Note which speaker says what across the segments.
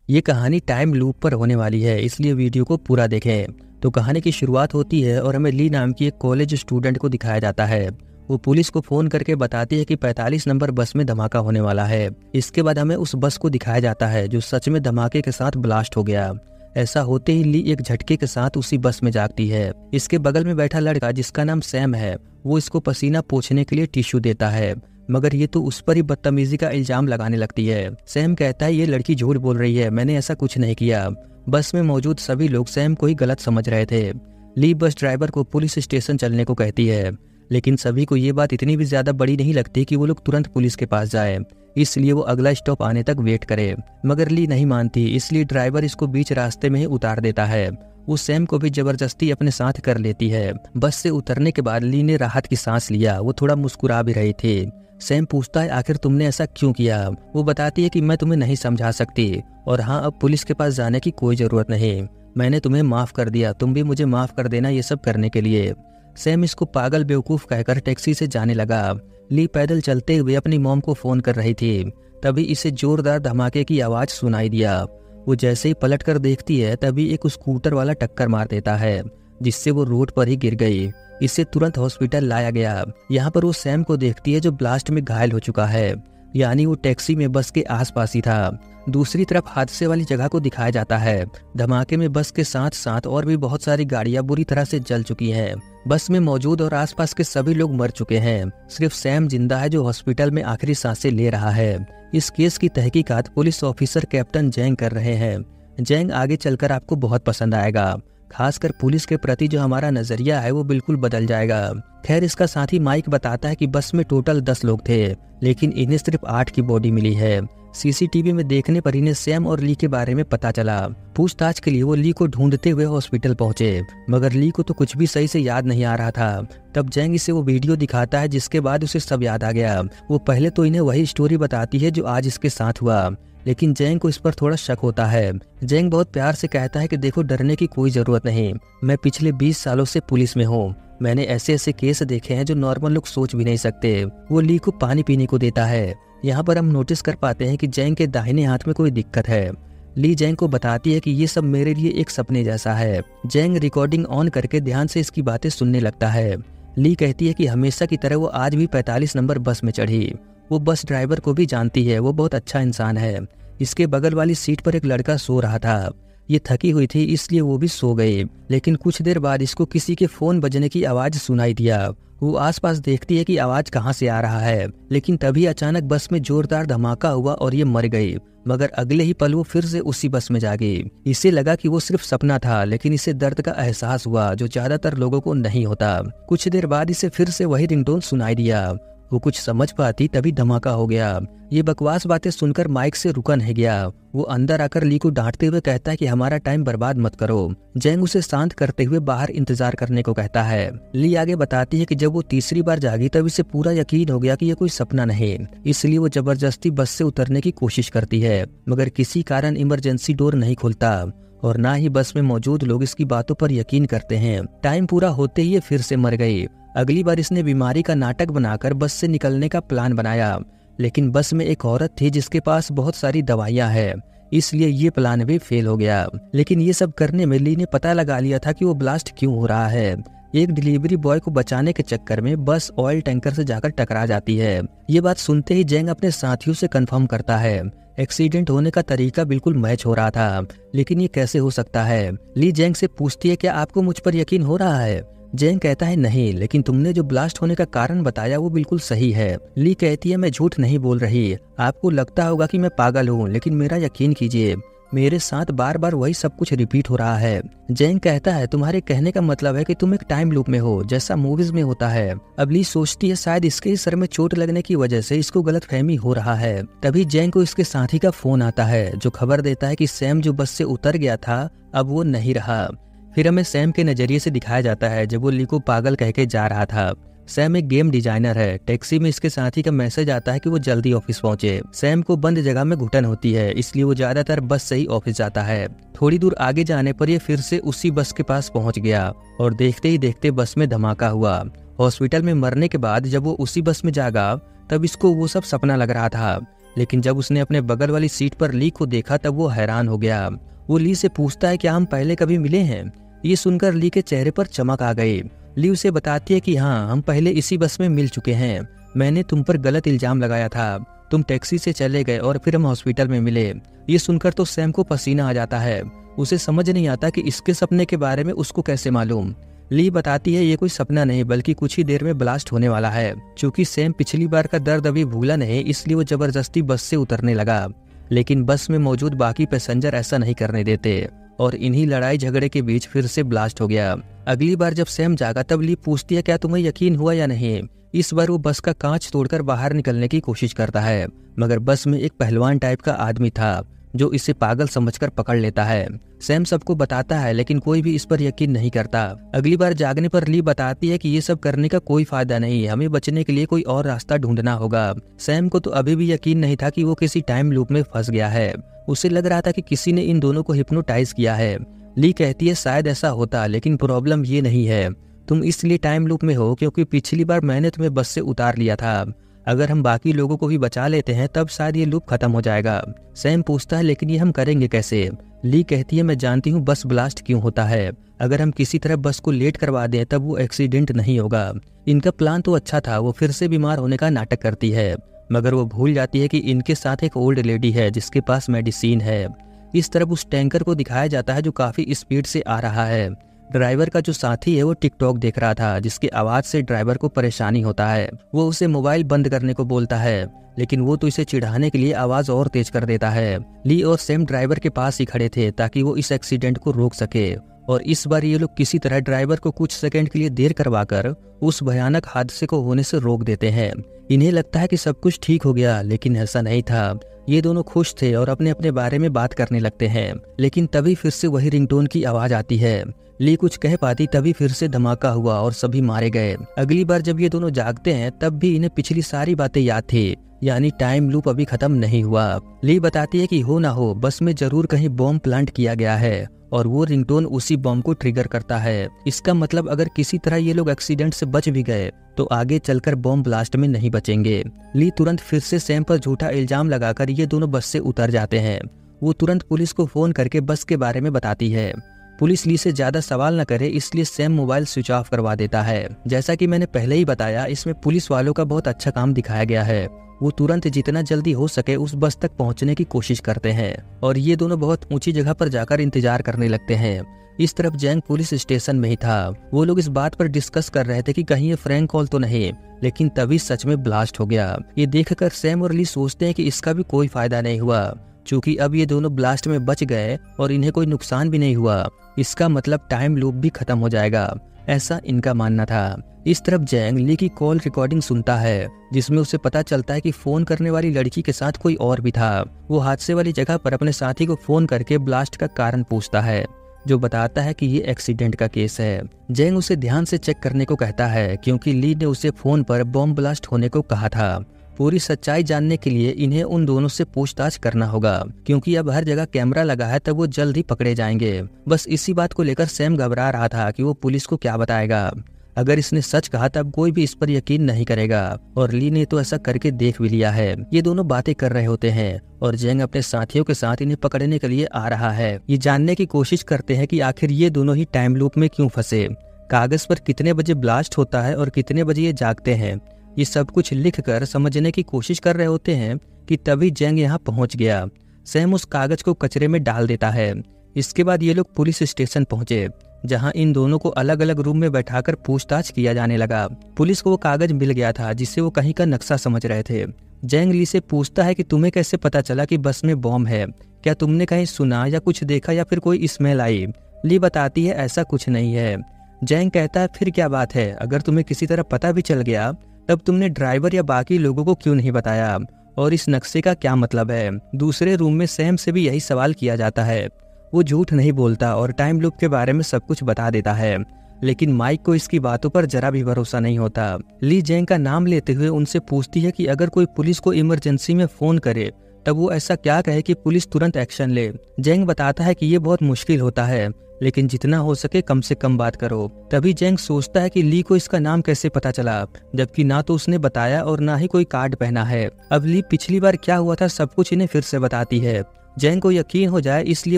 Speaker 1: ये कहानी time loop पर होने वाली है, इसलिए वीडियो को पूरा देखें। तो कहानी की शुरुआत होती है और हमें ली नाम की एक कॉलेज स्टूडेंट को दिखाया जाता है। वो पुलिस को फोन करके बताती है कि 45 नंबर बस में धमाका होने वाला है। इसके बाद हमें उस बस को दिखाया जाता है जो सच में धमाके के साथ ब्लास्ट हो गया। ऐसा होते ही ली एक झटके के साथ उसी बस में जागती है। इसके बगल में बैठा लड़का जिसका नाम सैम है, वो इसको पसीना पोंछने के लिए टिश्यू देता है, मगर ये तो उस पर ही बदतमीजी का इल्जाम लगाने लगती है। सैम कहता है ये लड़की झूठ बोल रही है, मैंने ऐसा कुछ नहीं किया। बस में मौजूद सभी लोग सैम को ही गलत समझ रहे थे। ली बस ड्राइवर को पुलिस स्टेशन चलने को कहती है, लेकिन सभी को ये बात इतनी भी ज्यादा बड़ी नहीं लगती कि वो लोग तुरंत पुलिस के पास जाए, इसलिए वो अगला स्टॉप आने तक वेट करे। मगर ली नहीं मानती, इसलिए ड्राइवर इसको बीच रास्ते में ही उतार देता है। वो सैम को भी जबरदस्ती अपने साथ कर लेती है। बस से उतरने के बाद ली ने राहत की सांस लिया, वो थोड़ा मुस्कुरा भी रही थी। सैम पूछता है आखिर तुमने ऐसा क्यों किया। वो बताती है कि मैं तुम्हें नहीं समझा सकती, और हाँ अब पुलिस के पास जाने की कोई जरूरत नहीं, मैंने तुम्हें माफ कर दिया, तुम भी मुझे माफ कर देना ये सब करने के लिए। सैम इसको पागल बेवकूफ कहकर टैक्सी से जाने लगा। ली पैदल चलते हुए अपनी मॉम को फोन कर रही थी, तभी इसे जोरदार धमाके की आवाज सुनाई दिया। वो जैसे ही पलट कर देखती है तभी एक स्कूटर वाला टक्कर मार देता है, जिससे वो रोड पर ही गिर गई। इसे तुरंत हॉस्पिटल लाया गया। यहाँ पर वो सैम को देखती है जो ब्लास्ट में घायल हो चुका है, यानी वो टैक्सी में बस के आसपास ही था। दूसरी तरफ हादसे वाली जगह को दिखाया जाता है। धमाके में बस के साथ साथ और भी बहुत सारी गाड़ियां बुरी तरह से जल चुकी हैं। बस में मौजूद और आसपास के सभी लोग मर चुके हैं, सिर्फ सैम जिंदा है जो हॉस्पिटल में आखिरी सांसें ले रहा है। इस केस की तहकीकात पुलिस ऑफिसर कैप्टन जैंग कर रहे हैं। जैंग आगे चलकर आपको बहुत पसंद आएगा, खासकर पुलिस के प्रति जो हमारा नजरिया है वो बिल्कुल बदल जाएगा। खैर इसका साथी माइक बताता है कि बस में टोटल 10 लोग थे, लेकिन इन्हें सिर्फ 8 की बॉडी मिली है। सीसीटीवी में देखने पर इन्हें सैम और ली के बारे में पता चला। पूछताछ के लिए वो ली को ढूंढते हुए हॉस्पिटल पहुंचे, मगर ली को तो कुछ भी सही से याद नहीं आ रहा था। तब जैंग इसे वो वीडियो दिखाता है, जिसके बाद उसे सब याद आ गया। वो पहले तो इन्हें वही स्टोरी बताती है जो आज इसके साथ हुआ, लेकिन जैंग को इस पर थोड़ा शक होता है। जैंग बहुत प्यार से कहता है कि देखो डरने की कोई जरूरत नहीं, मैं पिछले 20 सालों से पुलिस में हूँ, मैंने ऐसे ऐसे केस देखे हैं जो नॉर्मल लोग सोच भी नहीं सकते। वो ली को पानी पीने को देता है। यहाँ पर हम नोटिस कर पाते हैं कि जैंग के दाहिने हाथ में कोई दिक्कत है। ली जैंग को बताती है कि ये सब मेरे लिए एक सपने जैसा है। जैंग रिकॉर्डिंग ऑन करके ध्यान से इसकी बातें सुनने लगता है। ली कहती है कि हमेशा की तरह वो आज भी 45 नंबर बस में चढ़ी। वो बस ड्राइवर को भी जानती है, वो बहुत अच्छा इंसान है। इसके बगल वाली सीट पर एक लड़का सो रहा था। ये थकी हुई थी इसलिए वो भी सो गई, लेकिन कुछ देर बाद इसको किसी के फोन बजने की आवाज सुनाई दिया। वो आसपास देखती है कि आवाज कहाँ से आ रहा है, लेकिन तभी अचानक बस में जोरदार धमाका हुआ और ये मर गई। मगर अगले ही पल वो फिर से उसी बस में जागी। इसे लगा कि वो सिर्फ सपना था, लेकिन इसे दर्द का एहसास हुआ जो ज्यादातर लोगों को नहीं होता। कुछ देर बाद इसे फिर से वही रिंगटोन सुनाई दिया। वो कुछ समझ पाती तभी धमाका हो गया। ये बकवास बातें सुनकर माइक से रुका नहीं गया। वो अंदर आकर ली को डांटते हुए कहता है कि हमारा टाइम बर्बाद मत करो। जैंग उसे शांत करते हुए बाहर इंतजार करने को कहता है। ली आगे बताती है कि जब वो तीसरी बार जागी तब इसे पूरा यकीन हो गया कि ये कोई सपना नहीं, इसलिए वो जबरदस्ती बस से उतरने की कोशिश करती है, मगर किसी कारण इमरजेंसी डोर नहीं खुलता और ना ही बस में मौजूद लोग इसकी बातों पर यकीन करते हैं। टाइम पूरा होते ही ये फिर से मर गई। अगली बार इसने बीमारी का नाटक बनाकर बस से निकलने का प्लान बनाया, लेकिन बस में एक औरत थी जिसके पास बहुत सारी दवाइयां हैं, इसलिए ये प्लान भी फेल हो गया। लेकिन ये सब करने में ली ने पता लगा लिया था कि वो ब्लास्ट क्यों हो रहा है। एक डिलीवरी बॉय को बचाने के चक्कर में बस ऑयल टैंकर से जाकर टकरा जाती है। ये बात सुनते ही जैंग अपने साथियों से कंफर्म करता है। एक्सीडेंट होने का तरीका बिल्कुल मैच हो रहा था, लेकिन ये कैसे हो सकता है। ली जैंग से पूछती है क्या आपको मुझ पर यकीन हो रहा है। जैंग कहता है नहीं, लेकिन तुमने जो ब्लास्ट होने का कारण बताया वो बिल्कुल सही है। ली कहती है मैं झूठ नहीं बोल रही, आपको लगता होगा कि मैं पागल हूँ, लेकिन मेरा यकीन कीजिए मेरे साथ बार बार वही सब कुछ रिपीट हो रहा है। जैंग कहता है तुम्हारे कहने का मतलब है कि तुम एक टाइम लूप में हो, जैसा मूवीज में होता है। अब ली सोचती है शायद इसके ही सर में चोट लगने की वजह से इसको गलतफहमी हो रहा है। तभी जैंग को इसके साथी का फोन आता है जो खबर देता है कि सैम जो बस से उतर गया था अब वो नहीं रहा। फिर हमें सैम के नजरिए से दिखाया जाता है जब वो ली को पागल कह के जा रहा था। सैम एक गेम डिजाइनर है। टैक्सी में इसके साथी का मैसेज आता है कि वो जल्दी ऑफिस पहुंचे। सैम को बंद जगह में घुटन होती है, इसलिए वो ज्यादातर बस से ही ऑफिस जाता है। थोड़ी दूर आगे जाने पर ये फिर से उसी बस के पास पहुंच गया और देखते ही देखते बस में धमाका हुआ। हॉस्पिटल में मरने के बाद जब वो उसी बस में जागा तब इसको वो सब सपना लग रहा था। लेकिन जब उसने अपने बगल वाली सीट पर ली को देखा तब वो हैरान हो गया। वो ली से पूछता है क्या हम पहले कभी मिले हैं। ये सुनकर ली के चेहरे पर चमक आ गई। ली उसे बताती है कि हाँ, हम पहले इसी बस में मिल चुके हैं। मैंने तुम पर गलत इल्जाम लगाया था, तुम टैक्सी से चले गए और फिर हम हॉस्पिटल में मिले। ये सुनकर तो सैम को पसीना आ जाता है। उसे समझ नहीं आता कि इसके सपने के बारे में उसको कैसे मालूम। ली बताती है ये कोई सपना नहीं बल्कि कुछ ही देर में ब्लास्ट होने वाला है। चूंकि सैम पिछली बार का दर्द अभी भूला नहीं, इसलिए वो जबरदस्ती बस से उतरने लगा, लेकिन बस में मौजूद बाकी पैसेंजर ऐसा नहीं करने देते और इन्हीं लड़ाई झगड़े के बीच फिर से ब्लास्ट हो गया। अगली बार जब सैम जागा तब ली पूछती है क्या तुम्हें यकीन हुआ या नहीं। इस बार वो बस का कांच तोड़कर बाहर निकलने की कोशिश करता है, मगर बस में एक पहलवान टाइप का आदमी था जो इसे पागल समझकर पकड़ लेता है। सैम सबको बताता है लेकिन कोई भी इस पर यकीन नहीं करता। अगली बार जागने पर ली बताती है कि ये सब करने का कोई फायदा नहीं, हमें बचने के लिए कोई और रास्ता ढूंढना होगा। सैम को तो अभी भी यकीन नहीं था कि वो किसी टाइम लूप में फंस गया है। उसे लग रहा था कि किसी ने इन दोनों को हिप्नोटाइज किया है। ली कहती है शायद ऐसा होता, लेकिन प्रॉब्लम ये नहीं है, तुम इसलिए टाइम लूप में हो क्योंकि पिछली बार मैंने तुम्हें बस से उतार लिया था। अगर हम बाकी लोगों को भी बचा लेते हैं तब शायद ये लूप खत्म हो जाएगा। सैम पूछता है लेकिन ये हम करेंगे कैसे। ली कहती है मैं जानती हूँ बस ब्लास्ट क्यों होता है, अगर हम किसी तरह बस को लेट करवा दें तब वो एक्सीडेंट नहीं होगा। इनका प्लान तो अच्छा था, वो फिर से बीमार होने का नाटक करती है, मगर वो भूल जाती है कि इनके साथ एक ओल्ड लेडी है जिसके पास मेडिसिन है। इस तरफ उस टैंकर को दिखाया जाता है जो काफी स्पीड से आ रहा है। ड्राइवर का जो साथी है वो टिकटॉक देख रहा था, जिसकी आवाज से ड्राइवर को परेशानी होता है। वो उसे मोबाइल बंद करने को बोलता है, लेकिन वो तो इसे चिढ़ाने के लिए आवाज और तेज कर देता है। ली और सैम ड्राइवर के पास ही खड़े थे ताकि वो इस एक्सीडेंट को रोक सके, और इस बार ये लोग किसी तरह ड्राइवर को कुछ सेकंड के लिए देर करवाकर उस भयानक हादसे को होने से रोक देते हैं। इन्हें लगता है कि सब कुछ ठीक हो गया, लेकिन ऐसा नहीं था। ये दोनों खुश थे और अपने अपने बारे में बात करने लगते हैं, लेकिन तभी फिर से वही रिंगटोन की आवाज आती है। ली कुछ कह पाती तभी फिर से धमाका हुआ और सभी मारे गए। अगली बार जब ये दोनों जागते हैं तब भी इन्हें पिछली सारी बातें याद थी, यानी टाइम लूप अभी खत्म नहीं हुआ। ली बताती है कि हो ना हो बस में जरूर कहीं बॉम्ब प्लांट किया गया है और वो रिंगटोन उसी बॉम्ब को ट्रिगर करता है। इसका मतलब अगर किसी तरह ये लोग एक्सीडेंट से बच भी गए तो आगे चलकर बॉम्ब ब्लास्ट में नहीं बचेंगे। ली तुरंत फिर से सैम पर झूठा इल्जाम लगाकर ये दोनों बस से उतर जाते हैं। वो तुरंत पुलिस को फोन करके बस के बारे में बताती है। पुलिस ली से ज्यादा सवाल न करे इसलिए सैम मोबाइल स्विच ऑफ करवा देता है। जैसा कि मैंने पहले ही बताया, इसमें पुलिस वालों का बहुत अच्छा काम दिखाया गया है। वो तुरंत जितना जल्दी हो सके उस बस तक पहुंचने की कोशिश करते हैं और ये दोनों बहुत ऊंची जगह पर जाकर इंतजार करने लगते हैं। इस तरफ जैंग पुलिस स्टेशन में ही था। वो लोग इस बात पर डिस्कस कर रहे थे कि कहीं ये फ्रैंक कॉल तो नहीं, लेकिन तभी सच में ब्लास्ट हो गया। ये देखकर सैम और ली सोचते हैं कि इसका भी कोई फायदा नहीं हुआ, चूंकि अब ये दोनों ब्लास्ट में बच गए और इन्हें कोई नुकसान भी नहीं हुआ। इसका मतलब टाइम लूप भी खत्म हो जाएगा, ऐसा इनका मानना था। इस तरफ जैंग ली की कॉल रिकॉर्डिंग सुनता है जिसमें उसे पता चलता है कि फोन करने वाली लड़की के साथ कोई और भी था। वो हादसे वाली जगह पर अपने साथी को फोन करके ब्लास्ट का कारण पूछता है, जो बताता है कि ये एक्सीडेंट का केस है। जैंग उसे ध्यान से चेक करने को कहता है क्योंकि ली ने उसे फोन पर बॉम्ब ब्लास्ट होने को कहा था। पूरी सच्चाई जानने के लिए इन्हें उन दोनों से पूछताछ करना होगा, क्योंकि अब हर जगह कैमरा लगा है तब वो जल्द ही पकड़े जाएंगे। बस इसी बात को लेकर सैम घबरा रहा था कि वो पुलिस को क्या बताएगा। अगर इसने सच कहा तब कोई भी इस पर यकीन नहीं करेगा, और ली ने तो ऐसा करके देख भी लिया है। ये दोनों बातें कर रहे होते हैं और जैंग अपने साथियों के साथ इन्हें पकड़ने के लिए आ रहा है। ये जानने की कोशिश करते हैं कि आखिर ये दोनों ही टाइम लूप में क्यों फंसे, कागज पर कितने बजे ब्लास्ट होता है और कितने बजे ये जागते हैं। ये सब कुछ लिखकर समझने की कोशिश कर रहे होते हैं कि तभी जैंग यहाँ पहुंच गया। सैम उस कागज को कचरे में डाल देता है। इसके बाद ये लोग पुलिस स्टेशन पहुंचे, जहां इन दोनों को अलग अलग रूम में बैठाकर पूछताछ किया जाने लगा। पुलिस को वो कागज मिल गया था जिससे वो कहीं का नक्शा समझ रहे थे। जैंग ली से पूछता है कि तुम्हें कैसे पता चला कि बस में बॉम्ब है, क्या तुमने कहीं सुना या कुछ देखा या फिर कोई स्मेल आई। ली बताती है ऐसा कुछ नहीं है। जैंग कहता है फिर क्या बात है, अगर तुम्हें किसी तरह पता भी चल गया तब तुमने ड्राइवर या बाकी लोगों को क्यों नहीं बताया, और इस नक्शे का क्या मतलब है। दूसरे रूम में सैम से भी यही सवाल किया जाता है। वो झूठ नहीं बोलता और टाइम लूप के बारे में सब कुछ बता देता है, लेकिन माइक को इसकी बातों पर जरा भी भरोसा नहीं होता। ली जैंग का नाम लेते हुए उनसे पूछती है कि अगर कोई पुलिस को इमरजेंसी में फोन करे तब वो ऐसा क्या कहे कि पुलिस तुरंत एक्शन ले। जेंग बताता है कि ये बहुत मुश्किल होता है, लेकिन जितना हो सके कम से कम बात करो। तभी जेंग सोचता है कि ली को इसका नाम कैसे पता चला, जबकि ना तो उसने बताया और ना ही कोई कार्ड पहना है। अब ली पिछली बार क्या हुआ था सब कुछ इन्हें फिर से बताती है। जेंग को यकीन हो जाए इसलिए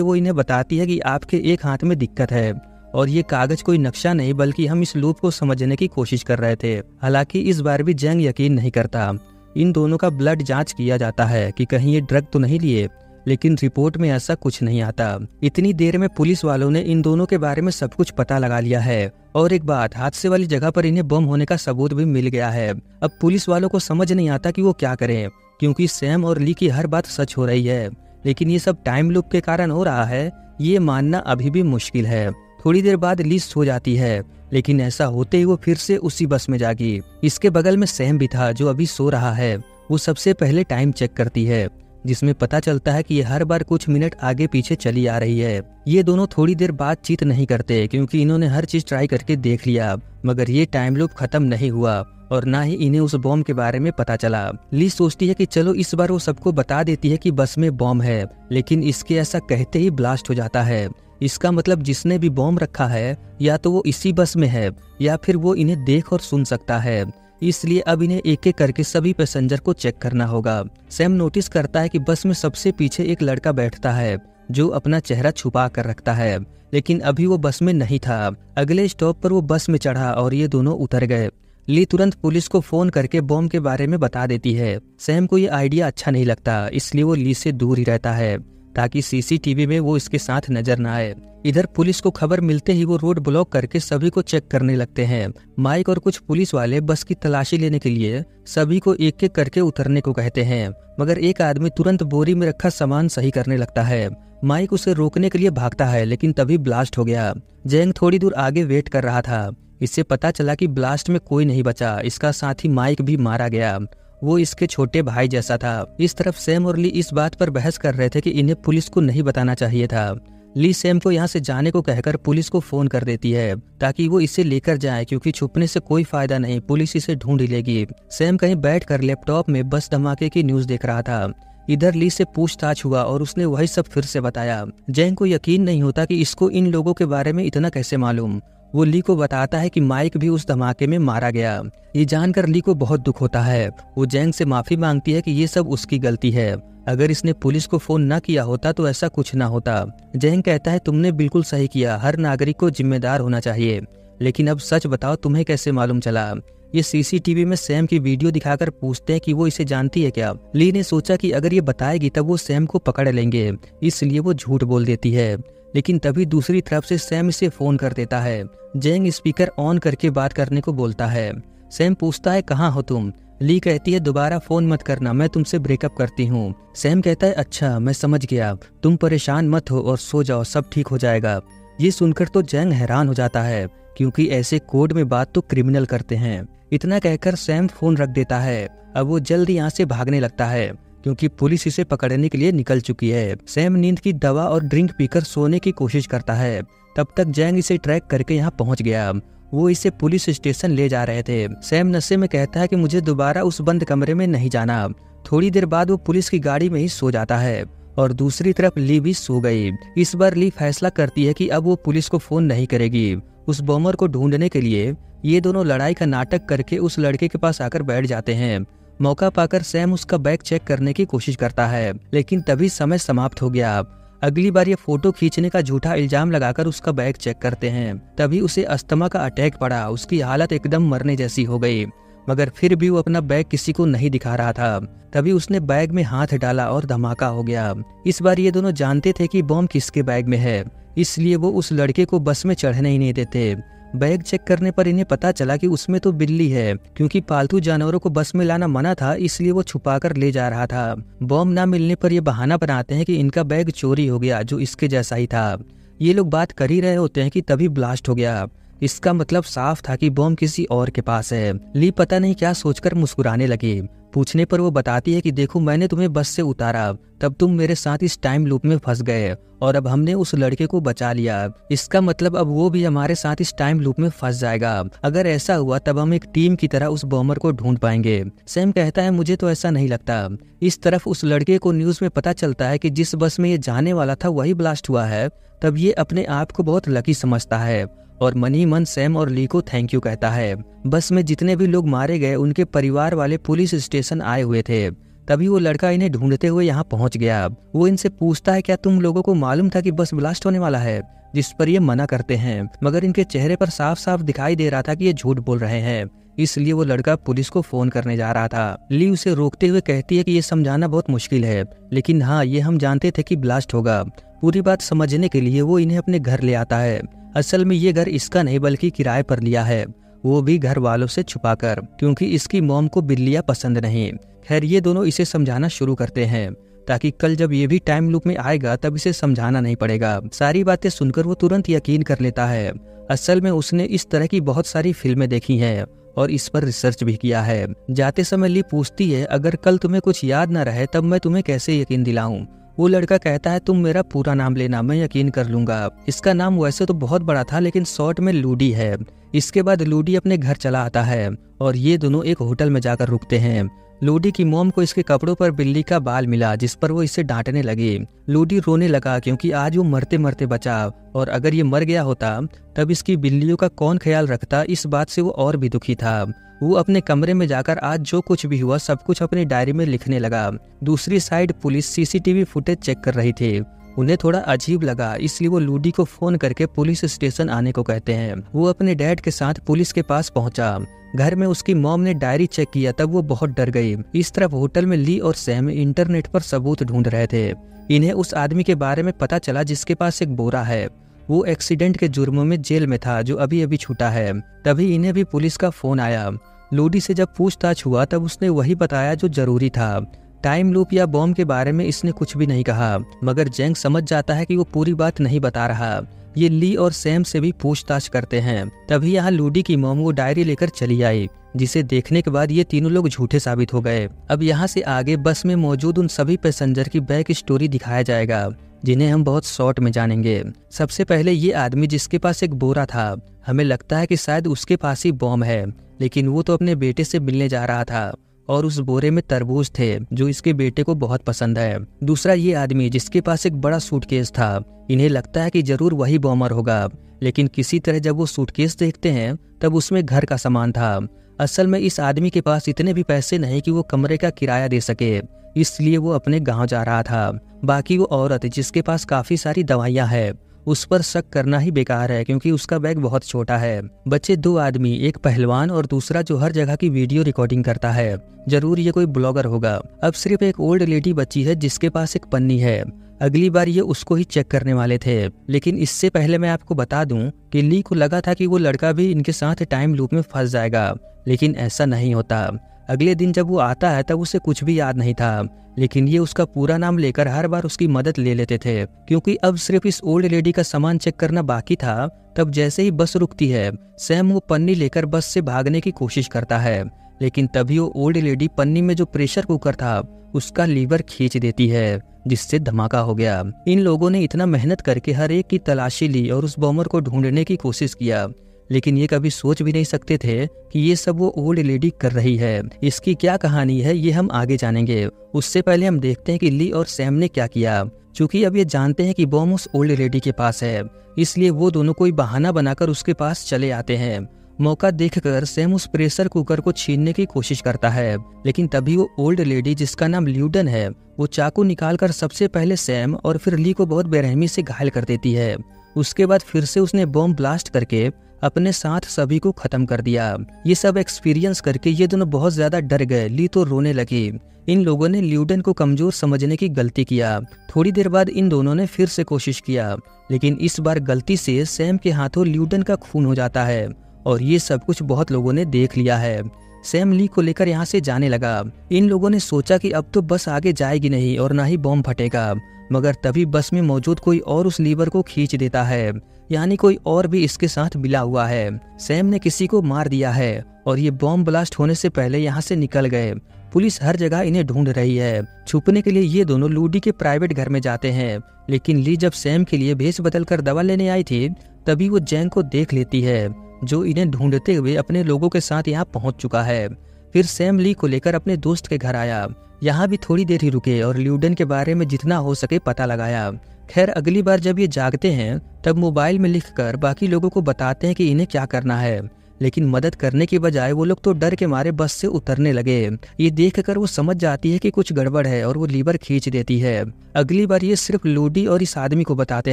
Speaker 1: वो इन्हें बताती है कि आपके एक हाथ में दिक्कत है और ये कागज कोई नक्शा नहीं बल्कि हम इस लूप को समझने की कोशिश कर रहे थे। हालांकि इस बार भी जेंग यकीन नहीं करता। इन दोनों का ब्लड जांच किया जाता है कि कहीं ये ड्रग तो नहीं लिए, लेकिन रिपोर्ट में ऐसा कुछ नहीं आता। इतनी देर में पुलिस वालों ने इन दोनों के बारे में सब कुछ पता लगा लिया है और एक बात, हादसे वाली जगह पर इन्हें बम होने का सबूत भी मिल गया है। अब पुलिस वालों को समझ नहीं आता कि वो क्या करें, क्योंकि सैम और ली की हर बात सच हो रही है, लेकिन ये सब टाइम लूप के कारण हो रहा है, ये मानना अभी भी मुश्किल है। थोड़ी देर बाद ली सो जाती है, लेकिन ऐसा होते ही वो फिर से उसी बस में जागी। इसके बगल में सैम भी था जो अभी सो रहा है। वो सबसे पहले टाइम चेक करती है, जिसमें पता चलता है कि ये हर बार कुछ मिनट आगे पीछे चली आ रही है। ये दोनों थोड़ी देर बातचीत नहीं करते क्योंकि इन्होंने हर चीज ट्राई करके देख लिया, मगर ये टाइम लूप खत्म नहीं हुआ और ना ही इन्हें उस बॉम्ब के बारे में पता चला। ली सोचती है कि चलो इस बार वो सबको बता देती है कि बस में बॉम्ब है, लेकिन इसके ऐसा कहते ही ब्लास्ट हो जाता है। इसका मतलब जिसने भी बॉम्ब रखा है या तो वो इसी बस में है या फिर वो इन्हें देख और सुन सकता है। इसलिए अब इन्हें एक एक करके सभी पैसेंजर को चेक करना होगा। सैम नोटिस करता है कि बस में सबसे पीछे एक लड़का बैठता है जो अपना चेहरा छुपा कर रखता है, लेकिन अभी वो बस में नहीं था। अगले स्टॉप पर वो बस में चढ़ा और ये दोनों उतर गए। ली तुरंत पुलिस को फोन करके बॉम्ब के बारे में बता देती है। सैम को ये आइडिया अच्छा नहीं लगता, इसलिए वो ली से दूर ही रहता है ताकि सीसीटीवी में वो इसके साथ नजर न आए। इधर पुलिस को खबर मिलते ही वो रोड ब्लॉक करके सभी को चेक करने लगते हैं। माइक और कुछ पुलिस वाले बस की तलाशी लेने के लिए सभी को एक एक करके उतरने को कहते हैं, मगर एक आदमी तुरंत बोरी में रखा सामान सही करने लगता है। माइक उसे रोकने के लिए भागता है, लेकिन तभी ब्लास्ट हो गया। जेंग थोड़ी दूर आगे वेट कर रहा था। इससे पता चला कि ब्लास्ट में कोई नहीं बचा, इसका साथी माइक भी मारा गया। वो इसके छोटे भाई जैसा था। इस तरफ सैम और ली इस बात पर बहस कर रहे थे कि इन्हें पुलिस को नहीं बताना चाहिए था। ली सैम को यहाँ से जाने को कहकर पुलिस को फोन कर देती है ताकि वो इसे लेकर जाए, क्योंकि छुपने से कोई फायदा नहीं, पुलिस इसे ढूंढ ही लेगी। सैम कहीं बैठकर लैपटॉप में बस धमाके की न्यूज देख रहा था। इधर ली से पूछताछ हुआ और उसने वही सब फिर से बताया। जेंग को यकीन नहीं होता कि इसको इन लोगों के बारे में इतना कैसे मालूम। वो ली को बताता है कि माइक भी उस धमाके में मारा गया। ये जानकर ली को बहुत दुख होता है। वो जेंग से माफी मांगती है कि ये सब उसकी गलती है, अगर इसने पुलिस को फोन न किया होता तो ऐसा कुछ ना होता। जेंग कहता है तुमने बिल्कुल सही किया, हर नागरिक को जिम्मेदार होना चाहिए, लेकिन अब सच बताओ तुम्हें कैसे मालूम चला। ये सीसीटीवी में सैम की वीडियो दिखाकर पूछते हैं कि वो इसे जानती है क्या। ली ने सोचा कि अगर ये बताएगी तब वो सैम को पकड़ लेंगे, इसलिए वो झूठ बोल देती है, लेकिन तभी दूसरी तरफ से सैम इसे फोन कर देता है। जेंग स्पीकर ऑन करके बात करने को बोलता है। सैम पूछता है कहाँ हो तुम। ली कहती है दोबारा फोन मत करना, मैं तुमसे ब्रेकअप करती हूँ। सैम कहता है अच्छा मैं समझ गया, तुम परेशान मत हो और सो जाओ, सब ठीक हो जाएगा। ये सुनकर तो जेंग हैरान हो जाता है, क्योंकि ऐसे कोड में बात तो क्रिमिनल करते हैं। इतना कहकर सैम फोन रख देता है। अब वो जल्दी यहाँ से भागने लगता है, क्योंकि पुलिस इसे पकड़ने के लिए निकल चुकी है। सैम नींद की दवा और ड्रिंक पीकर सोने की कोशिश करता है। तब तक जेंग इसे ट्रैक करके यहाँ पहुँच गया। वो इसे पुलिस स्टेशन ले जा रहे थे। सैम नशे में कहता है कि मुझे दोबारा उस बंद कमरे में नहीं जाना। थोड़ी देर बाद वो पुलिस की गाड़ी में ही सो जाता है और दूसरी तरफ ली भी सो गई। इस बार ली फैसला करती है कि अब वो पुलिस को फोन नहीं करेगी। उस बॉम्बर को ढूंढने के लिए ये दोनों लड़ाई का नाटक करके उस लड़के के पास आकर बैठ जाते हैं। मौका पाकर सैम उसका बैग चेक करने की कोशिश करता है, लेकिन तभी समय समाप्त हो गया। अगली बार ये फोटो खींचने का झूठा इल्जाम लगाकर उसका बैग चेक करते हैं। तभी उसे अस्थमा का अटैक पड़ा। उसकी हालत एकदम मरने जैसी हो गई, मगर फिर भी वो अपना बैग किसी को नहीं दिखा रहा था। तभी उसने बैग में हाथ डाला और धमाका हो गया। इस बार ये दोनों जानते थे कि बॉम्ब किसके बैग में है, इसलिए वो उस लड़के को बस में चढ़ने ही नहीं देते। बैग चेक करने पर इन्हें पता चला कि उसमें तो बिल्ली है, क्योंकि पालतू जानवरों को बस में लाना मना था, इसलिए वो छुपाकर ले जा रहा था। बॉम्ब ना मिलने पर ये बहाना बनाते हैं कि इनका बैग चोरी हो गया, जो इसके जैसा ही था। ये लोग बात कर ही रहे होते हैं कि तभी ब्लास्ट हो गया। इसका मतलब साफ था कि बॉम्ब किसी और के पास है। ली पता नहीं क्या सोचकर मुस्कुराने लगी। पूछने पर वो बताती है कि देखो मैंने तुम्हें बस से उतारा, तब तुम मेरे साथ इस टाइम लूप में फंस गए और अब हमने उस लड़के को बचा लिया। इसका मतलब अब वो भी हमारे साथ इस टाइम लूप में फंस जाएगा। अगर ऐसा हुआ तब हम एक टीम की तरह उस बॉम्बर को ढूंढ पाएंगे। सैम कहता है मुझे तो ऐसा नहीं लगता। इस तरफ उस लड़के को न्यूज में पता चलता है कि जिस बस में ये जाने वाला था वही ब्लास्ट हुआ है। तब ये अपने आप को बहुत लकी समझता है और मन ही मन सैम और ली को थैंक यू कहता है। बस में जितने भी लोग मारे गए उनके परिवार वाले पुलिस स्टेशन आए हुए थे। तभी वो लड़का इन्हें ढूंढते हुए यहाँ पहुंच गया। वो इनसे पूछता है क्या तुम लोगों को मालूम था कि बस ब्लास्ट होने वाला है, जिस पर ये मना करते हैं, मगर इनके चेहरे पर साफ साफ दिखाई दे रहा था कि ये झूठ बोल रहे हैं। इसलिए वो लड़का पुलिस को फोन करने जा रहा था। ली उसे रोकते हुए कहती है कि ये समझाना बहुत मुश्किल है, लेकिन हाँ ये हम जानते थे कि ब्लास्ट होगा। पूरी बात समझने के लिए वो इन्हें अपने घर ले आता है। असल में ये घर इसका नहीं बल्कि किराए पर लिया है, वो भी घर वालों से छुपाकर, क्योंकि इसकी मॉम को बिल्लियां पसंद नहीं। खैर ये दोनों इसे समझाना शुरू करते हैं ताकि कल जब ये भी टाइम लूप में आएगा तब इसे समझाना नहीं पड़ेगा। सारी बातें सुनकर वो तुरंत यकीन कर लेता है। असल में उसने इस तरह की बहुत सारी फिल्में देखी हैं और इस पर रिसर्च भी किया है। जाते समय ली पूछती है अगर कल तुम्हें कुछ याद न रहे तब मैं तुम्हें कैसे यकीन दिलाऊं। वो लड़का कहता है तुम मेरा पूरा नाम लेना, मैं यकीन कर लूंगा। इसका नाम वैसे तो बहुत बड़ा था लेकिन शॉर्ट में लूडी है। इसके बाद लूडी अपने घर चला आता है और ये दोनों एक होटल में जाकर रुकते हैं। लूडी की मॉम को इसके कपड़ों पर बिल्ली का बाल मिला, जिस पर वो इसे डांटने लगी। लूडी रोने लगा क्योंकि आज वो मरते मरते बचा और अगर ये मर गया होता तब इसकी बिल्लियों का कौन ख्याल रखता। इस बात से वो और भी दुखी था। वो अपने कमरे में जाकर आज जो कुछ भी हुआ सब कुछ अपनी डायरी में लिखने लगा। दूसरी side police CCTV footage check कर रही थी। उन्हें थोड़ा अजीब लगा, इसलिए वो लूडी को फोन करके पुलिस स्टेशन आने को कहते हैं। वो अपने डैड के साथ पुलिस के पास पहुंचा। घर में उसकी मॉम ने डायरी चेक किया तब वो बहुत डर गई। इस तरफ होटल में ली और सैम इंटरनेट पर सबूत ढूंढ रहे थे। इन्हें उस आदमी के बारे में पता चला जिसके पास एक बोरा है। वो एक्सीडेंट के जुर्मों में जेल में था, जो अभी अभी छूटा है। तभी इन्हें भी पुलिस का फोन आया। लूडी से जब पूछताछ हुआ तब उसने वही बताया जो जरूरी था। टाइम लूप या बॉम्ब के बारे में इसने कुछ भी नहीं कहा, मगर जेंग समझ जाता है कि वो पूरी बात नहीं बता रहा। ये ली और सैम से भी पूछताछ करते हैं। तभी यहाँ लूडी की मॉम वो डायरी लेकर चली आई, जिसे देखने के बाद ये तीनों लोग झूठे साबित हो गए। अब यहाँ से आगे बस में मौजूद उन सभी पैसेंजर की बैक स्टोरी दिखाया जाएगा, जिन्हें हम बहुत शॉर्ट में जानेंगे। सबसे पहले ये आदमी जिसके पास एक बोरा था, हमें लगता है कि शायद उसके पास ही बॉम्ब है, लेकिन वो तो अपने बेटे से मिलने जा रहा था और उस बोरे में तरबूज थे जो इसके बेटे को बहुत पसंद है। दूसरा ये आदमी जिसके पास एक बड़ा सूटकेस था, इन्हें लगता है कि जरूर वही बॉम्बर होगा, लेकिन किसी तरह जब वो सूटकेस देखते हैं तब उसमें घर का सामान था। असल में इस आदमी के पास इतने भी पैसे नहीं कि वो कमरे का किराया दे सके, इसलिए वो अपने गांव जा रहा था। बाकी वो औरत जिसके पास काफी सारी दवाइयां हैं, उस पर शक करना ही बेकार है क्योंकि उसका बैग बहुत छोटा है। बच्चे दो आदमी, एक पहलवान और दूसरा जो हर जगह की वीडियो रिकॉर्डिंग करता है। जरूर ये कोई ब्लॉगर होगा। अब सिर्फ एक ओल्ड लेडी बची है जिसके पास एक पन्नी है। अगली बार ये उसको ही चेक करने वाले थे, लेकिन इससे पहले मैं आपको बता दूं कि ली को लगा था कि वो लड़का भी इनके साथ टाइम लूप में फंस जाएगा, लेकिन ऐसा नहीं होता। अगले दिन जब वो आता है तब उसे कुछ भी याद नहीं था, लेकिन ये उसका पूरा नाम लेकर हर बार उसकी मदद ले लेते थे। क्योंकि अब सिर्फ इस ओल्ड लेडी का सामान चेक करना बाकी था, तब जैसे ही बस रुकती है सैम वो पन्नी लेकर बस से भागने की कोशिश करता है, लेकिन तभी वो ओल्ड लेडी पन्नी में जो प्रेशर कुकर था उसका लीवर खींच देती है, जिससे धमाका हो गया। इन लोगों ने इतना मेहनत करके हर एक की तलाशी ली और उस बॉम्बर को ढूंढने की कोशिश किया, लेकिन ये कभी सोच भी नहीं सकते थे कि ये सब वो ओल्ड लेडी कर रही है। इसकी क्या कहानी है ये हम आगे जानेंगे। उससे पहले हम देखते हैं कि ली और सैम ने क्या किया। चूंकि अब ये जानते हैं कि बॉम्ब उस ओल्ड लेडी के पास है, इसलिए वो दोनों कोई बहाना बनाकर उसके पास चले आते हैं। मौका देखकर सैम उस प्रेशर कुकर को छीनने की कोशिश करता है, लेकिन तभी वो ओल्ड लेडी जिसका नाम ल्यूडन है, वो चाकू निकालकर सबसे पहले सैम और फिर ली को बहुत बेरहमी से घायल कर देती है। उसके बाद फिर से उसने बॉम्ब ब्लास्ट करके अपने साथ सभी को खत्म कर दिया। ये सब एक्सपीरियंस करके ये दोनों बहुत ज्यादा डर गए। ली तो रोने लगी। इन लोगों ने ल्यूडन को कमजोर समझने की गलती किया। थोड़ी देर बाद इन दोनों ने फिर से कोशिश किया, लेकिन इस बार गलती से सैम के हाथों ल्यूडन का खून हो जाता है और ये सब कुछ बहुत लोगों ने देख लिया है। सैम ली को लेकर यहाँ से जाने लगा। इन लोगों ने सोचा कि अब तो बस आगे जाएगी नहीं और ना ही बॉम्ब फटेगा, मगर तभी बस में मौजूद कोई और उस लीवर को खींच देता है, यानी कोई और भी इसके साथ मिला हुआ है। सैम ने किसी को मार दिया है और ये बॉम्ब ब्लास्ट होने से पहले यहाँ से निकल गए। पुलिस हर जगह इन्हें ढूंढ रही है। छुपने के लिए ये दोनों लूडी के प्राइवेट घर में जाते हैं, लेकिन ली जब सैम के लिए भेष बदलकर दवा लेने आई थी तभी वो जैंग को देख लेती है, जो इन्हें ढूंढते हुए अपने लोगों के साथ यहाँ पहुंच चुका है। फिर सैम ली को लेकर अपने दोस्त के घर आया। यहाँ भी थोड़ी देर ही रुके और ल्यूडन के बारे में जितना हो सके पता लगाया। खैर अगली बार जब ये जागते हैं तब मोबाइल में लिखकर बाकी लोगों को बताते हैं कि इन्हें क्या करना है, लेकिन मदद करने की बजाय वो लोग तो डर के मारे बस से उतरने लगे। ये देखकर वो समझ जाती है कि कुछ गड़बड़ है और वो लीवर खींच देती है। अगली बार ये सिर्फ लूडी और इस आदमी को बताते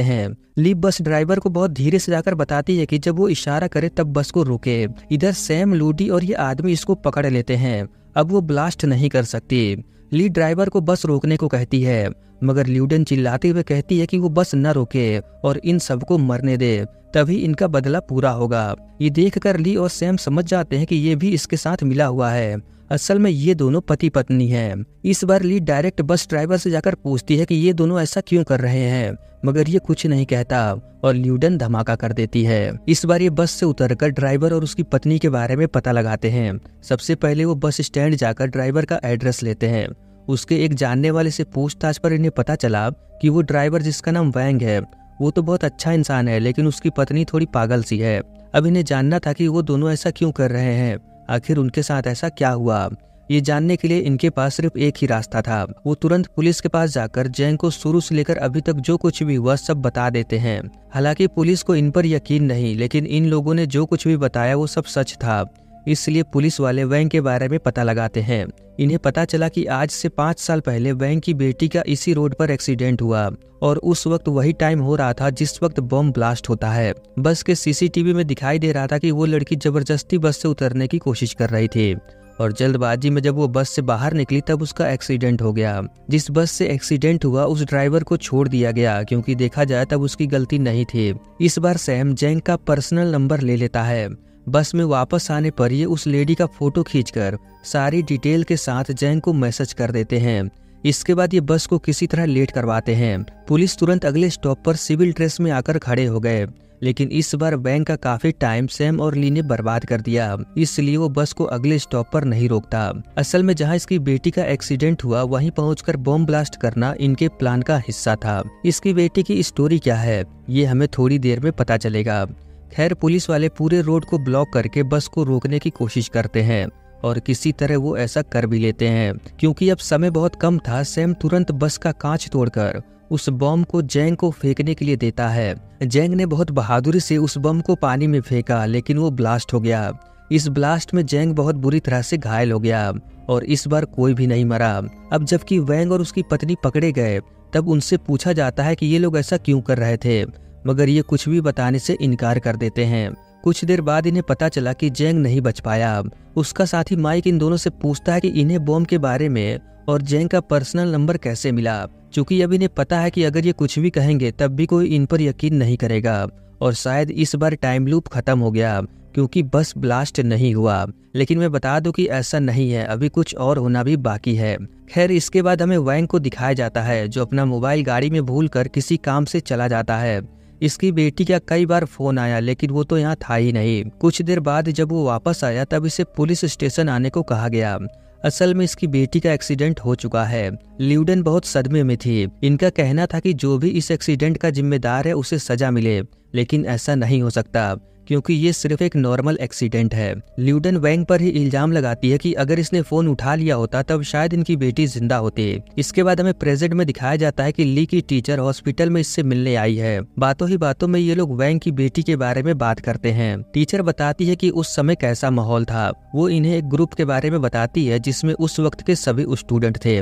Speaker 1: हैं। ली बस ड्राइवर को बहुत धीरे से जाकर बताती है कि जब वो इशारा करे तब बस को रोके। इधर सैम, लूडी और ये आदमी इसको पकड़ लेते हैं। अब वो ब्लास्ट नहीं कर सकती। ली ड्राइवर को बस रोकने को कहती है, मगर ल्यूडन चिल्लाते हुए कहती है कि वो बस न रोके और इन सबको मरने दे, तभी इनका बदला पूरा होगा। ये देखकर ली और सैम समझ जाते हैं कि ये भी इसके साथ मिला हुआ है। असल में ये दोनों पति पत्नी हैं। इस बार ली डायरेक्ट बस ड्राइवर से जाकर पूछती है कि ये दोनों ऐसा क्यों कर रहे हैं, मगर ये कुछ नहीं कहता और ल्यूडन धमाका कर देती है। इस बार ये बस से उतरकर ड्राइवर और उसकी पत्नी के बारे में पता लगाते हैं। सबसे पहले वो बस स्टैंड जाकर ड्राइवर का एड्रेस लेते हैं। उसके एक जानने वाले से पूछताछ पर इन्हें पता चला कि वो ड्राइवर जिसका नाम वैंग है वो तो बहुत अच्छा इंसान है, लेकिन उसकी पत्नी थोड़ी पागल सी है। अब इन्हें जानना था कि वो दोनों ऐसा क्यों कर रहे हैं, आखिर उनके साथ ऐसा क्या हुआ। ये जानने के लिए इनके पास सिर्फ एक ही रास्ता था। वो तुरंत पुलिस के पास जाकर जैंग को शुरू से लेकर अभी तक जो कुछ भी हुआ सब बता देते हैं। हालांकि पुलिस को इन पर यकीन नहीं, लेकिन इन लोगों ने जो कुछ भी बताया वो सब सच था। इसलिए पुलिस वाले वैंग के बारे में पता लगाते हैं। इन्हें पता चला कि आज से 5 साल पहले वैंग की बेटी का इसी रोड पर एक्सीडेंट हुआ और उस वक्त वही टाइम हो रहा था जिस वक्त बम ब्लास्ट होता है। बस के सीसीटीवी में दिखाई दे रहा था कि वो लड़की जबरदस्ती बस से उतरने की कोशिश कर रही थी और जल्दबाजी में जब वो बस से बाहर निकली तब उसका एक्सीडेंट हो गया। जिस बस से एक्सीडेंट हुआ उस ड्राइवर को छोड़ दिया गया, क्योंकि देखा जाए तब उसकी गलती नहीं थी। इस बार सैम जैंग का पर्सनल नंबर ले लेता है। बस में वापस आने पर ये उस लेडी का फोटो खींचकर सारी डिटेल के साथ जैंग को मैसेज कर देते हैं। इसके बाद ये बस को किसी तरह लेट करवाते हैं। पुलिस तुरंत अगले स्टॉप पर सिविल ड्रेस में आकर खड़े हो गए, लेकिन इस बार वैंग का काफी टाइम सैम और ली ने बर्बाद कर दिया, इसलिए वो बस को अगले स्टॉप पर नहीं रोकता। असल में जहां इसकी बेटी का एक्सीडेंट हुआ वहीं पहुंचकर बम ब्लास्ट करना इनके प्लान का हिस्सा था। इसकी बेटी की स्टोरी क्या है ये हमें थोड़ी देर में पता चलेगा। खैर पुलिस वाले पूरे रोड को ब्लॉक करके बस को रोकने की कोशिश करते हैं और किसी तरह वो ऐसा कर भी लेते हैं। क्योंकि अब समय बहुत कम था, सैम तुरंत बस का कांच तोड़कर उस बम को जैंग को फेंकने के लिए देता है। जैंग ने बहुत बहादुरी से उस बम को पानी में फेंका, लेकिन वो ब्लास्ट हो गया। इस ब्लास्ट में जैंग बहुत बुरी तरह से घायल हो गया और इस बार कोई भी नहीं मरा। अब जबकि वैंग और उसकी पत्नी पकड़े गए तब उनसे पूछा जाता है कि ये लोग ऐसा क्यों कर रहे थे, मगर ये कुछ भी बताने से इनकार कर देते हैं। कुछ देर बाद इन्हें पता चला कि जैंग नहीं बच पाया। उसका साथी माइक इन दोनों से पूछता है कि इन्हें बॉम्ब के बारे में और जैंग का पर्सनल नंबर कैसे मिला। चूंकि अब इन्हें पता है कि अगर ये कुछ भी कहेंगे तब भी कोई इन पर यकीन नहीं करेगा और शायद इस बार टाइम लूप खत्म हो गया, क्योंकि बस ब्लास्ट नहीं हुआ। लेकिन मैं बता दूं कि ऐसा नहीं है, अभी कुछ और होना भी बाकी है। खैर इसके बाद हमें वैंग को दिखाया जाता है, जो अपना मोबाइल गाड़ी में भूलकर किसी काम से चला जाता है। इसकी बेटी का कई बार फोन आया, लेकिन वो तो यहाँ था ही नहीं। कुछ देर बाद जब वो वापस आया तब इसे पुलिस स्टेशन आने को कहा गया। असल में इसकी बेटी का एक्सीडेंट हो चुका है। ल्यूडन बहुत सदमे में थी। इनका कहना था कि जो भी इस एक्सीडेंट का जिम्मेदार है उसे सजा मिले, लेकिन ऐसा नहीं हो सकता क्योंकि ये सिर्फ एक नॉर्मल एक्सीडेंट है। ल्यूडन वैंग पर ही इल्जाम लगाती है कि अगर इसने फोन उठा लिया होता तब शायद इनकी बेटी जिंदा होती। इसके बाद हमें प्रेजेंट में दिखाया जाता है कि ली की टीचर हॉस्पिटल में इससे मिलने आई है। बातों ही बातों में ये लोग वैंग की बेटी के बारे में बात करते हैं। टीचर बताती है कि उस समय कैसा माहौल था। वो इन्हें एक ग्रुप के बारे में बताती है जिसमें उस वक्त के सभी स्टूडेंट थे।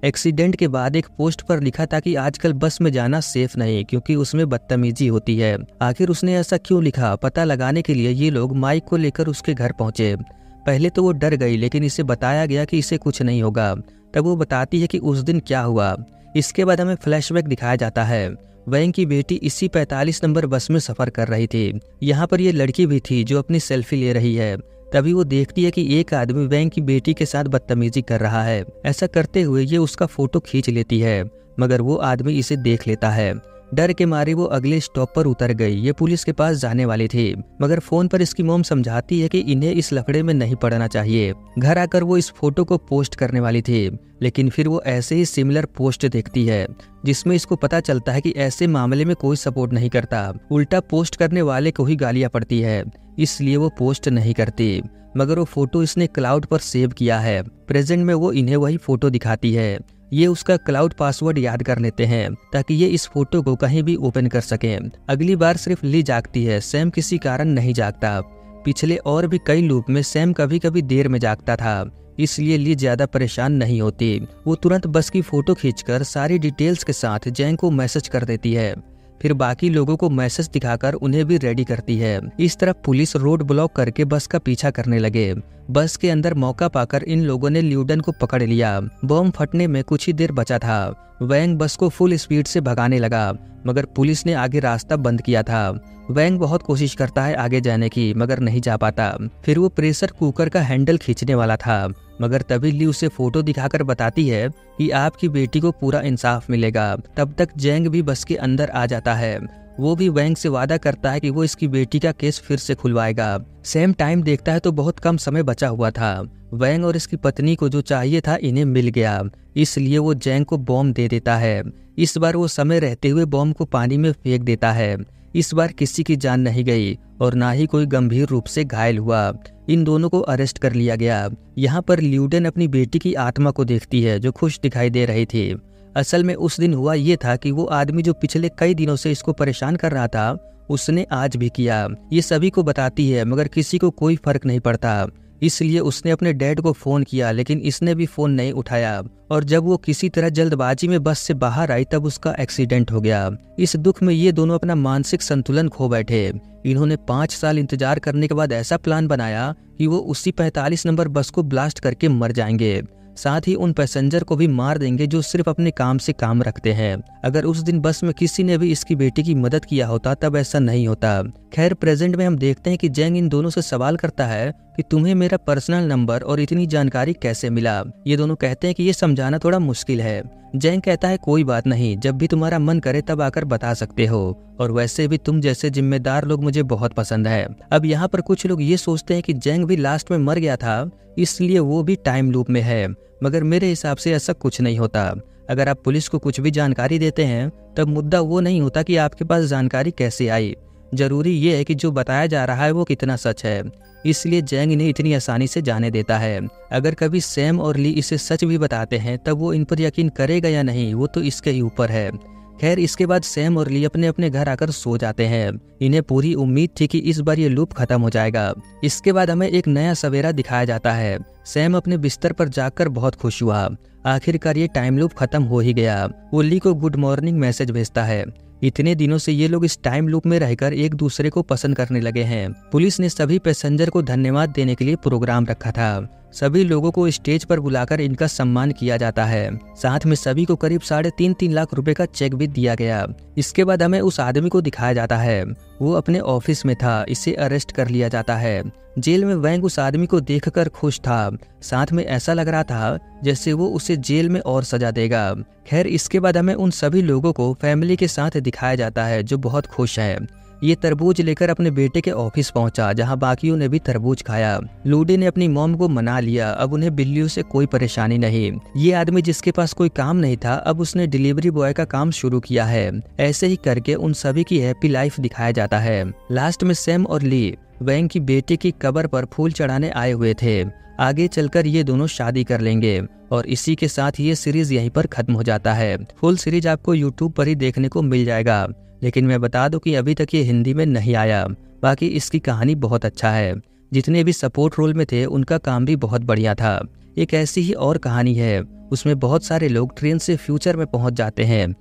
Speaker 1: एक्सीडेंट के बाद एक पोस्ट पर लिखा था कि आजकल बस में जाना सेफ नहीं, क्योंकि उसमें बदतमीजी होती है। आखिर उसने ऐसा क्यों लिखा, पता लगाने के लिए ये लोग माइक को लेकर उसके घर पहुंचे। पहले तो वो डर गई, लेकिन इसे बताया गया कि इसे कुछ नहीं होगा। तब वो बताती है कि उस दिन क्या हुआ। इसके बाद हमें फ्लैशबैक दिखाया जाता है। वैंग की बेटी इसी 45 नंबर बस में सफर कर रही थी। यहाँ पर ये लड़की भी थी जो अपनी सेल्फी ले रही है। तभी वो देखती है कि एक आदमी वैंग की बेटी के साथ बदतमीजी कर रहा है। ऐसा करते हुए ये उसका फोटो खींच लेती है, मगर वो आदमी इसे देख लेता है। डर के मारे वो अगले स्टॉप पर उतर गई। ये पुलिस के पास जाने वाली थी, मगर फोन पर इसकी मॉम समझाती है कि इन्हें इस लफड़े में नहीं पड़ना चाहिए। घर आकर वो इस फोटो को पोस्ट करने वाली थी, लेकिन फिर वो ऐसे ही सिमिलर पोस्ट देखती है जिसमें इसको पता चलता है कि ऐसे मामले में कोई सपोर्ट नहीं करता, उल्टा पोस्ट करने वाले को ही गालियां पड़ती है। इसलिए वो पोस्ट नहीं करती, मगर वो फोटो इसने क्लाउड पर सेव किया है। प्रेजेंट में वो इन्हें वही फोटो दिखाती है। ये उसका क्लाउड पासवर्ड याद कर लेते हैं ताकि ये इस फोटो को कहीं भी ओपन कर सकें। अगली बार सिर्फ ली जागती है, सैम किसी कारण नहीं जागता। पिछले और भी कई लूप में सैम कभी कभी देर में जागता था, इसलिए ली ज्यादा परेशान नहीं होती। वो तुरंत बस की फोटो खींचकर सारी डिटेल्स के साथ जैंग को मैसेज कर देती है, फिर बाकी लोगों को मैसेज दिखाकर उन्हें भी रेडी करती है। इस तरह पुलिस रोड ब्लॉक करके बस का पीछा करने लगे। बस के अंदर मौका पाकर इन लोगों ने ल्यूडन को पकड़ लिया। बम फटने में कुछ ही देर बचा था। वैंग बस को फुल स्पीड से भगाने लगा, मगर पुलिस ने आगे रास्ता बंद किया था। वैंग बहुत कोशिश करता है आगे जाने की, मगर नहीं जा पाता। फिर वो प्रेशर कुकर का हैंडल खींचने वाला था, मगर तभी ली उसे फोटो दिखाकर बताती है कि आपकी बेटी को पूरा इंसाफ मिलेगा। तब तक जैंग भी बस के अंदर आ जाता है। वो भी वैंग से वादा करता है कि वो इसकी बेटी का केस फिर से खुलवाएगा। सैम टाइम देखता है तो बहुत कम समय बचा हुआ था। वैंग और इसकी पत्नी को जो चाहिए था इन्हें मिल गया, इसलिए वो जैंग को बॉम्ब दे देता है। इस बार वो समय रहते हुए बॉम्ब को पानी में फेंक देता है। इस बार किसी की जान नहीं गई और ना ही कोई गंभीर रूप से घायल हुआ। इन दोनों को अरेस्ट कर लिया गया। यहाँ पर ल्यूडन अपनी बेटी की आत्मा को देखती है जो खुश दिखाई दे रही थी। असल में उस दिन हुआ ये था कि वो आदमी जो पिछले कई दिनों से इसको परेशान कर रहा था, उसने आज भी किया। ये सभी को बताती है, मगर किसी को कोई फर्क नहीं पड़ता। इसलिए उसने अपने डैड को फोन किया, लेकिन इसने भी फोन नहीं उठाया। और जब वो किसी तरह जल्दबाजी में बस से बाहर आई तब उसका एक्सीडेंट हो गया। इस दुख में ये दोनों अपना मानसिक संतुलन खो बैठे। इन्होंने 5 साल इंतजार करने के बाद ऐसा प्लान बनाया कि वो उसी 45 नंबर बस को ब्लास्ट करके मर जाएंगे, साथ ही उन पैसेंजर को भी मार देंगे जो सिर्फ अपने काम से काम रखते हैं। अगर उस दिन बस में किसी ने भी इसकी बेटी की मदद किया होता तब ऐसा नहीं होता। खैर, प्रेजेंट में हम देखते हैं कि जैंग इन दोनों से सवाल करता है कि तुम्हें मेरा पर्सनल नंबर और इतनी जानकारी कैसे मिला। ये दोनों कहते हैं कि ये समझाना थोड़ा मुश्किल है। जैंग कहता है कोई बात नहीं, जब भी तुम्हारा मन करे तब आकर बता सकते हो, और वैसे भी तुम जैसे जिम्मेदार लोग मुझे बहुत पसंद है। अब यहाँ पर कुछ लोग ये सोचते हैं कि जैंग भी लास्ट में मर गया था, इसलिए वो भी टाइम लूप में है, मगर मेरे हिसाब से ऐसा कुछ नहीं होता। अगर आप पुलिस को कुछ भी जानकारी देते हैं तब मुद्दा वो नहीं होता कि आपके पास जानकारी कैसे आई। जरूरी ये है कि जो बताया जा रहा है वो कितना सच है। इसलिए जैंग इन्हें इतनी आसानी से जाने देता है। अगर कभी सैम और ली इसे सच भी बताते हैं तब वो इन पर यकीन करेगा या नहीं, वो तो इसके ही ऊपर है। खैर, इसके बाद सैम और ली अपने अपने घर आकर सो जाते हैं। इन्हें पूरी उम्मीद थी कि इस बार ये लूप खत्म हो जाएगा। इसके बाद हमें एक नया सवेरा दिखाया जाता है। सैम अपने बिस्तर पर जाकर बहुत खुश हुआ। आखिरकार ये टाइम लूप खत्म हो ही गया। वो ली को गुड मॉर्निंग मैसेज भेजता है। इतने दिनों से ये लोग इस टाइम लूप में रहकर एक दूसरे को पसंद करने लगे हैं। पुलिस ने सभी पैसेंजर को धन्यवाद देने के लिए प्रोग्राम रखा था। सभी लोगों को स्टेज पर बुलाकर इनका सम्मान किया जाता है। साथ में सभी को करीब 3.5 लाख रुपए का चेक भी दिया गया। इसके बाद हमें उस आदमी को दिखाया जाता है। वो अपने ऑफिस में था, इसे अरेस्ट कर लिया जाता है। जेल में वैंग उस आदमी को देखकर खुश था। साथ में ऐसा लग रहा था जैसे वो उसे जेल में और सजा देगा। खैर, इसके बाद हमें उन सभी लोगों को फैमिली के साथ दिखाया जाता है जो बहुत खुश है। ये तरबूज लेकर अपने बेटे के ऑफिस पहुंचा, जहां बाकियों ने भी तरबूज खाया। लूडी ने अपनी मॉम को मना लिया, अब उन्हें बिल्लियों से कोई परेशानी नहीं। ये आदमी जिसके पास कोई काम नहीं था, अब उसने डिलीवरी बॉय का काम शुरू किया है। ऐसे ही करके उन सभी की हैप्पी लाइफ दिखाया जाता है। लास्ट में सैम और ली वैंग की बेटे की कब्र पर फूल चढ़ाने आए हुए थे। आगे चलकर ये दोनों शादी कर लेंगे और इसी के साथ ये सीरीज यहीं पर खत्म हो जाता है। फुल सीरीज आपको यूट्यूब पर ही देखने को मिल जाएगा, लेकिन मैं बता दूं कि अभी तक ये हिंदी में नहीं आया। बाकी इसकी कहानी बहुत अच्छा है। जितने भी सपोर्ट रोल में थे उनका काम भी बहुत बढ़िया था। एक ऐसी ही और कहानी है, उसमें बहुत सारे लोग ट्रेन से फ्यूचर में पहुंच जाते हैं।